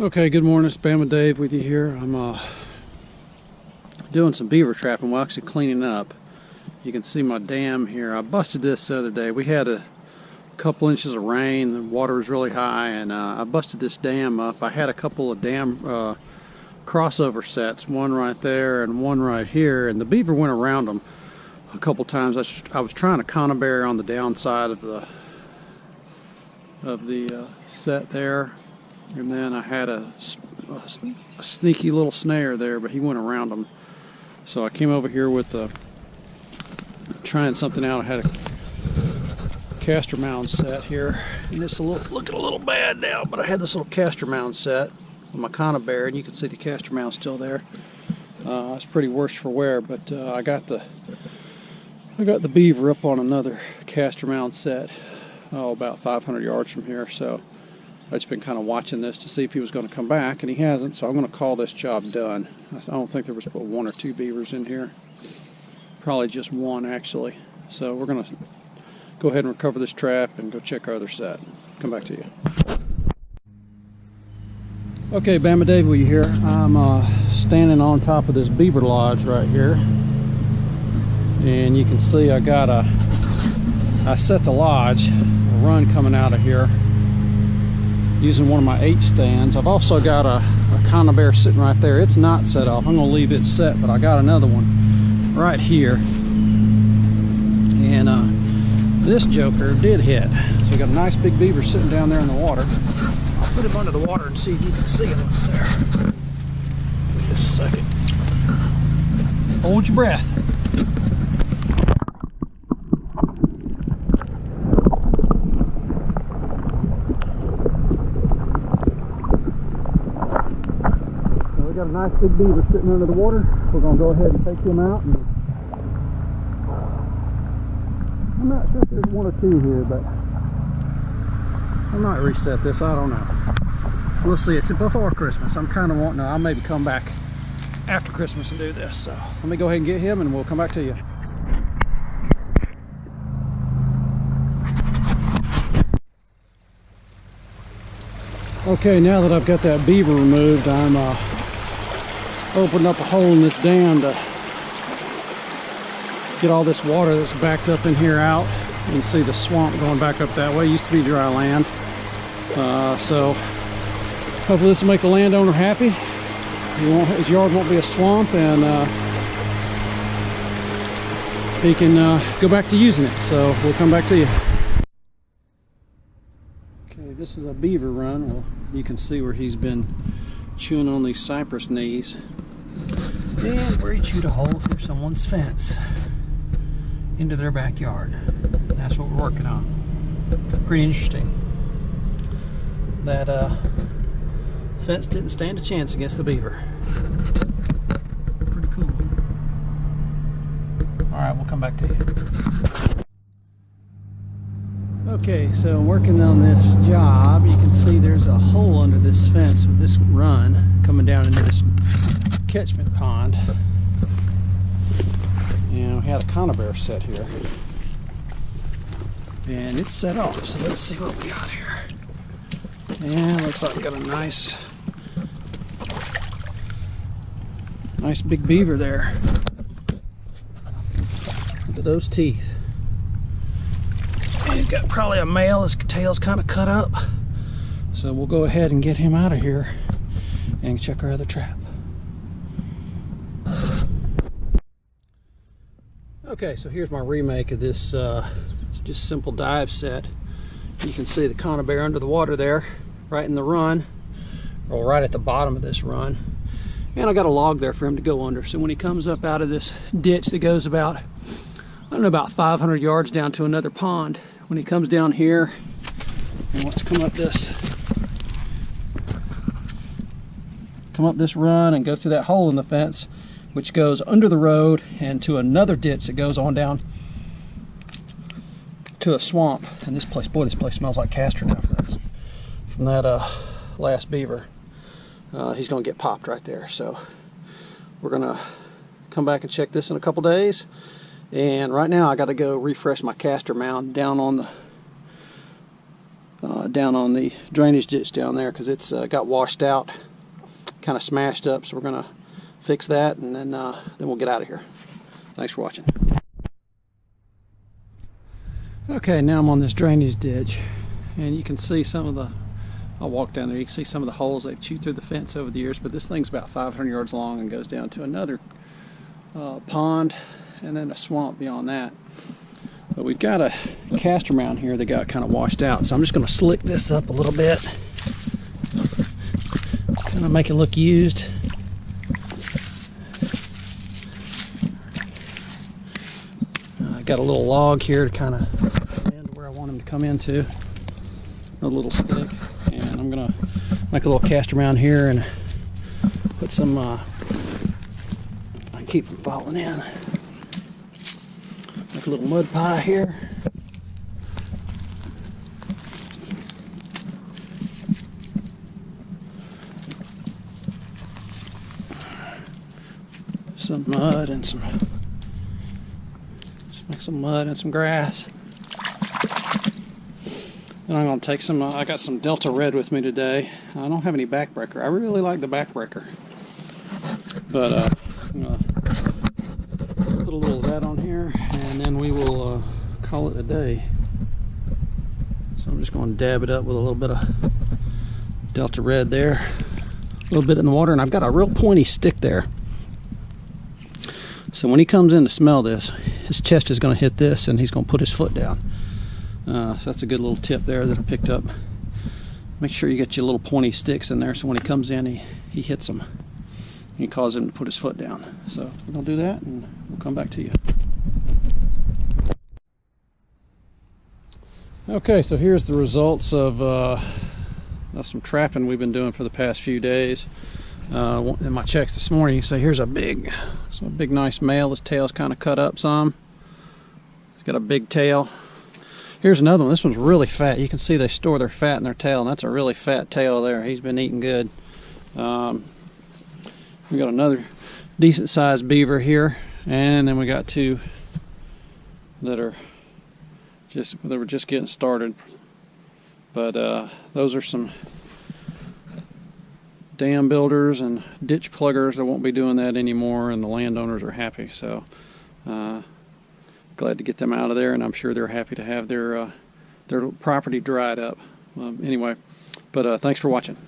Okay, good morning. It's Bama Dave with you here. I'm doing some beaver trapping. Well, actually cleaning up. You can see my dam here. I busted this the other day. We had a couple inches of rain. The water was really high, and I busted this dam up. I had a couple of dam crossover sets, one right there and one right here, and the beaver went around them a couple times. I was trying to conibear on the downside of the set there. And then I had a sneaky little snare there, but he went around them. So I came over here with trying something out. I had a caster mound set here, and it's looking a little bad now. But I had this little caster mound set with my conibear, and you can see the caster mound still there. It's pretty worse for wear, but I got the beaver up on another caster mound set, about 500 yards from here. So I've just been kind of watching this to see if he was going to come back, and he hasn't, so I'm going to call this job done. I don't think there was but one or two beavers in here. Probably just one, actually. So we're going to go ahead and recover this trap and go check our other set. Come back to you. Okay, Bama Dave with you here. I'm standing on top of this beaver lodge right here. And you can see I set the lodge, a run coming out of here, using one of my H stands. I've also got a conibear sitting right there. It's not set off. I'm going to leave it set, but I got another one right here. And this joker did hit. So we got a nice big beaver sitting down there in the water. I'll put him under the water and see if you can see him up there. Just a second. Hold your breath. Got a nice big beaver sitting under the water. We're going to go ahead and take him out. And I'm not sure if there's one or two here, but I might reset this. I don't know. We'll see. It's before Christmas. I'm kind of wanting to. I'll maybe come back after Christmas and do this. So let me go ahead and get him, and we'll come back to you. Okay, now that I've got that beaver removed, I'm opened up a hole in this dam to get all this water that's backed up in here out. You can see the swamp going back up that way. It used to be dry land. So hopefully this will make the landowner happy. His yard won't be a swamp, and he can go back to using it. So we'll come back to you. Okay, this is a beaver run. Well, you can see where he's been chewing on these cypress knees, and where he chewed a hole through someone's fence into their backyard. That's what we're working on. Pretty interesting. That fence didn't stand a chance against the beaver. Pretty cool. Alright, we'll come back to you. Okay, so I'm working on this job. You can see there's a hole under this fence with this run coming down into this catchment pond. And we had a conibear set here. And it's set off, so let's see what we got here. And looks like we got a nice big beaver there. Look at those teeth. He's got probably a male. His tail's kind of cut up. So we'll go ahead and get him out of here and check our other trap. Okay, so here's my remake of this just simple dive set. You can see the conibear under the water there, right in the run, or right at the bottom of this run. And I got a log there for him to go under. So when he comes up out of this ditch that goes about, I don't know, about 500 yards down to another pond, when he comes down here and wants to come up this run and go through that hole in the fence, which goes under the road and to another ditch that goes on down to a swamp. And this place, boy, this place smells like castor now from that last beaver. He's going to get popped right there. So we're going to come back and check this in a couple days. And right now I got to go refresh my caster mound down on down on the drainage ditch down there, because it's got washed out, kind of smashed up. So we're going to fix that, and then we'll get out of here. Thanks for watching. Okay, now I'm on this drainage ditch, and you can see some of the, I'll walk down there, you can see some of the holes they've chewed through the fence over the years, but this thing's about 500 yards long and goes down to another pond and then a swamp beyond that. But we've got a castor mound here that got kind of washed out, so I'm just going to slick this up a little bit, kind of make it look used. I got a little log here to kind of end where I want him to come into, a little stick, and I'm going to make a little castor mound here and put some, I keep from falling in, make a little mud pie here. Some mud and some, just make some mud and some grass. Then I'm going to take some, I got some Delta Red with me today. I don't have any backbreaker. I really like the backbreaker. But I'm going to put a little of that on here, and then we will call it a day. So I'm just going to dab it up with a little bit of Delta Red there. A little bit in the water, and I've got a real pointy stick there. So when he comes in to smell this, his chest is going to hit this, and he's going to put his foot down. So that's a good little tip there that I picked up. Make sure you get your little pointy sticks in there, so when he comes in, he hits them. He causes him to put his foot down. So we're going to do that, and we'll come back to you. Okay, so here's the results of some trapping we've been doing for the past few days. In my checks this morning, you can see here's a big nice male. His tail's kind of cut up some. He's got a big tail. Here's another one. This one's really fat. You can see they store their fat in their tail, and that's a really fat tail there. He's been eating good. We got another decent sized beaver here, and then we got two that were just getting started. But those are some dam builders and ditch pluggers that won't be doing that anymore, and the landowners are happy. So glad to get them out of there, and I'm sure they're happy to have their property dried up. Anyway, but thanks for watching.